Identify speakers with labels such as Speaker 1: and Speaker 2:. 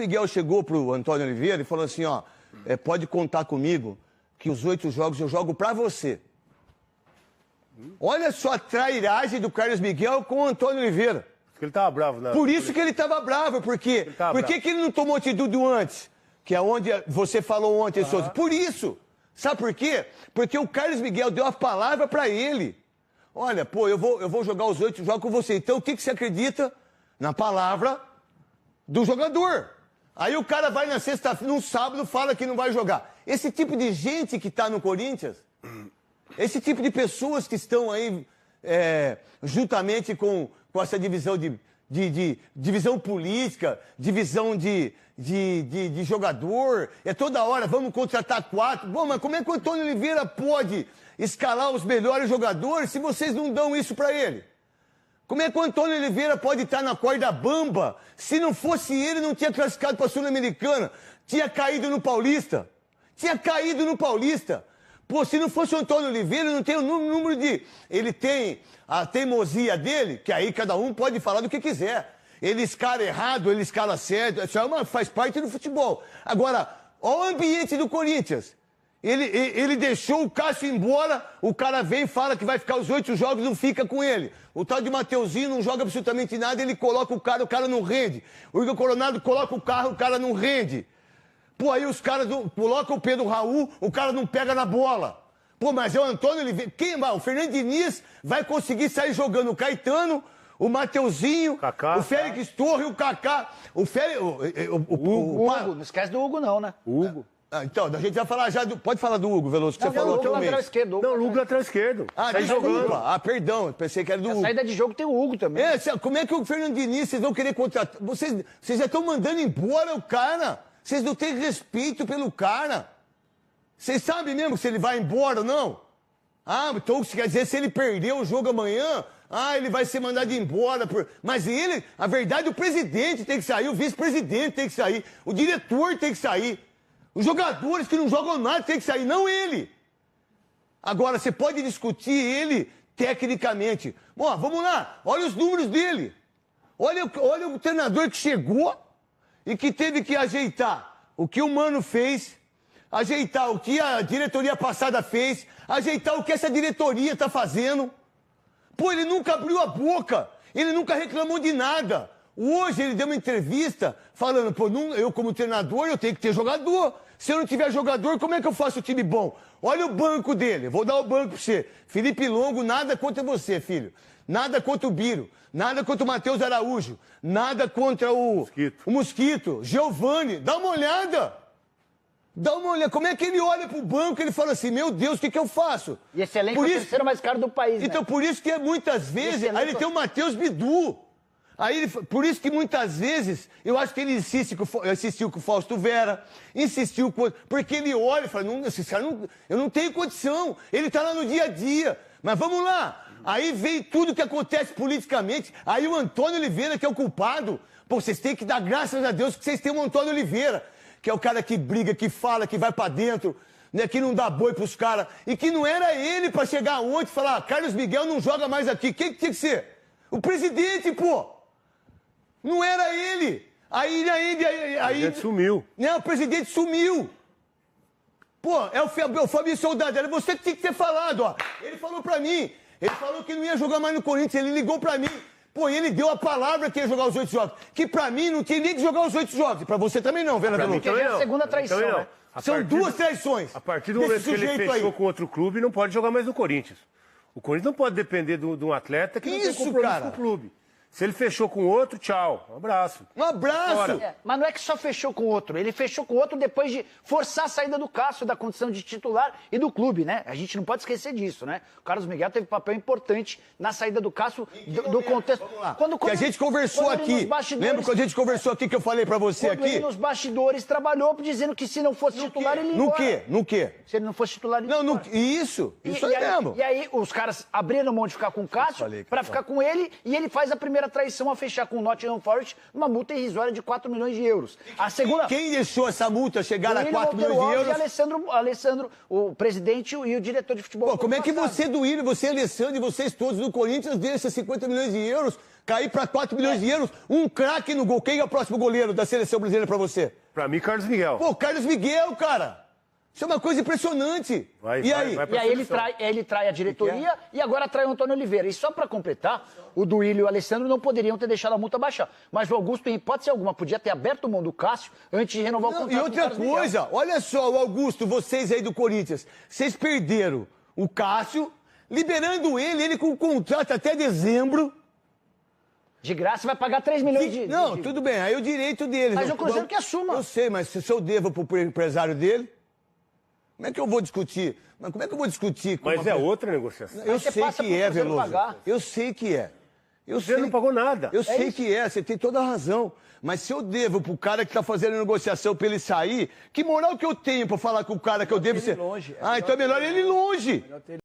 Speaker 1: Miguel chegou pro Antônio Oliveira e falou assim, ó, pode contar comigo que os 8 jogos eu jogo pra você. Olha só a trairagem do Carlos Miguel com o Antônio Oliveira.
Speaker 2: Porque ele tava bravo, né?
Speaker 1: Por isso que ele tava bravo, porque... Por que ele não tomou atitude antes? Que é onde você falou ontem, Souza. Por isso. Sabe por quê? Porque o Carlos Miguel deu a palavra pra ele. Olha, pô, eu vou jogar os 8 jogos com você. Então, o que você acredita? Na palavra do jogador. Aí o cara vai na sexta-feira, no sábado, fala que não vai jogar. Esse tipo de gente que tá no Corinthians, esse tipo de pessoas que estão aí juntamente com essa divisão divisão política, divisão de jogador, toda hora, vamos contratar 4. Bom, mas como é que o Antônio Oliveira pode escalar os melhores jogadores se vocês não dão isso para ele? Como é que o Antônio Oliveira pode estar na corda bamba? Se não fosse ele, não tinha classificado para a Sul-Americana, tinha caído no Paulista. Tinha caído no Paulista. Pô, se não fosse o Antônio Oliveira, não tem o número de... Ele tem a teimosia dele, que aí cada um pode falar do que quiser. Ele escala errado, ele escala certo, isso faz parte do futebol. Agora, olha o ambiente do Corinthians. Ele deixou o Cássio embora, o cara vem e fala que vai ficar os 8 jogos, não fica com ele. O tal de Mateuzinho não joga absolutamente nada, ele coloca o cara não rende. O Igor Coronado coloca o cara não rende. Pô, aí os caras colocam o Pedro Raul, o cara não pega na bola. Pô, mas é o Antônio Oliveira. Quem vai? O Fernando Diniz vai conseguir sair jogando o Caetano, o Mateuzinho,
Speaker 2: Kaká,
Speaker 1: o Félix Torre, o Kaká, o
Speaker 3: Hugo, não esquece do Hugo não, né?
Speaker 2: O Hugo.
Speaker 1: Então, a gente vai falar já do... Pode falar do Hugo, Veloso, que você falou
Speaker 3: o
Speaker 1: também.
Speaker 3: Lateral esquerdo.
Speaker 2: Não, o Hugo lateral esquerdo.
Speaker 1: Desculpa. Perdão, pensei que era do Hugo.
Speaker 3: A saída de jogo tem o Hugo também.
Speaker 1: Como é que o Fernando Diniz, vocês vão querer contratar? Vocês já estão mandando embora o cara. Vocês não têm respeito pelo cara. Vocês sabem mesmo se ele vai embora ou não? Então quer dizer, se ele perder o jogo amanhã, ele vai ser mandado embora. Mas ele, a verdade, o presidente tem que sair, o vice-presidente tem que sair, o diretor tem que sair. Os jogadores que não jogam nada tem que sair, não ele. Agora, você pode discutir ele tecnicamente. Bom, vamos lá, olha os números dele. Olha o treinador que chegou e que teve que ajeitar o que o Mano fez, ajeitar o que a diretoria passada fez, ajeitar o que essa diretoria está fazendo. Pô, ele nunca abriu a boca, ele nunca reclamou de nada. Hoje ele deu uma entrevista falando, pô, eu como treinador eu tenho que ter jogador. Se eu não tiver jogador, como é que eu faço o time bom? Olha o banco dele, vou dar o banco pra você. Felipe Longo, nada contra você, filho. Nada contra o Biro, nada contra o Matheus Araújo, nada contra o Mosquito. Giovani, dá uma olhada. Dá uma olhada. Como é que ele olha pro banco e ele fala assim, meu Deus, o que eu faço?
Speaker 3: E esse elenco é o terceiro mais caro do país,
Speaker 1: Então,
Speaker 3: né?
Speaker 1: por isso que muitas vezes, aí ele tem o Matheus Bidu. Por isso que muitas vezes, eu acho que ele insistiu com o Fausto Vera, insistiu com... Porque ele olha e fala, esses caras eu não tenho condição, ele tá lá no dia a dia. Mas vamos lá, aí vem tudo que acontece politicamente, aí o Antônio Oliveira, que é o culpado, pô, vocês têm que dar graças a Deus que vocês têm o Antônio Oliveira, que é o cara que briga, que fala, que vai pra dentro, né, que não dá boi pros caras, e que não era ele pra chegar ontem e falar, Carlos Miguel não joga mais aqui, quem que tinha que ser? O presidente, pô! Não era ele. Aí
Speaker 2: o presidente sumiu.
Speaker 1: Não, o presidente sumiu. Pô, é o Fabio Soldado. Era você que tinha que ter falado, ó. Ele falou pra mim. Ele falou que não ia jogar mais no Corinthians. Ele ligou pra mim. Pô, e ele deu a palavra que ia jogar os 8 jogos. Que pra mim não tinha nem que jogar os 8 jogos. Pra você também não, Vera Veloso.
Speaker 3: Porque é a segunda traição, né?
Speaker 1: São 2 traições.
Speaker 2: A partir do momento que ele fechou com outro clube, não pode jogar mais no Corinthians. O Corinthians não pode depender de um atleta que não tem compromisso com o clube. Se ele fechou com outro, tchau. Um abraço.
Speaker 1: Um abraço!
Speaker 3: Mas não é que só fechou com outro. Ele fechou com outro depois de forçar a saída do Cássio, da condição de titular e do clube, né? A gente não pode esquecer disso, né? O Carlos Miguel teve um papel importante na saída do Cássio, do contexto.
Speaker 1: Vamos lá. Que a gente conversou aqui. Lembra quando a gente conversou aqui que eu falei pra você aqui?
Speaker 3: Ele nos bastidores trabalhou dizendo que se não fosse titular, ele ia embora.
Speaker 1: No quê? Se
Speaker 3: ele não fosse titular, ele ia embora.
Speaker 1: Isso aí mesmo.
Speaker 3: E aí os caras abriram mão de ficar com o Cássio pra ficar com ele e ele faz a primeira primeira traição a fechar com o Nottingham Forest uma multa irrisória de 4 milhões de euros. A segunda...
Speaker 1: Quem deixou essa multa chegar a 4 milhões de euros?
Speaker 3: Alessandro, o presidente e o diretor de futebol.
Speaker 1: Pô, como é que você do Willian, você, Alessandro e vocês todos do Corinthians deixam 50 milhões de euros cair para 4 milhões de euros? Um craque no gol. Quem é o próximo goleiro da seleção brasileira para você?
Speaker 2: Para mim, Carlos Miguel.
Speaker 1: Pô, Carlos Miguel, cara. Isso é uma coisa impressionante.
Speaker 3: E aí ele trai a diretoria e agora trai o Antônio Oliveira. E só para completar, o Duílio e o Alessandro não poderiam ter deixado a multa baixar. Mas o Augusto, em hipótese alguma, podia ter aberto mão do Cássio antes de renovar o contrato.
Speaker 1: E outra coisa, olha só, o Augusto, vocês aí do Corinthians, vocês perderam o Cássio, liberando ele com contrato até dezembro.
Speaker 3: De graça vai pagar 3 milhões de...
Speaker 1: Não, tudo bem, aí é o direito dele.
Speaker 3: Mas o Cruzeiro que assuma.
Speaker 1: Eu sei, mas se eu devo pro empresário dele... Como é que eu vou discutir? Mas como é que eu vou discutir?
Speaker 2: Mas é outra negociação.
Speaker 1: Eu sei que é, Veloso. Eu sei que é.
Speaker 2: Você não pagou nada.
Speaker 1: Eu sei que é, você tem toda a razão. Mas se eu devo pro cara que tá fazendo a negociação pra ele sair, que moral que eu tenho pra falar com o cara que eu devo ser...
Speaker 3: longe.
Speaker 1: Então é melhor ele ir longe.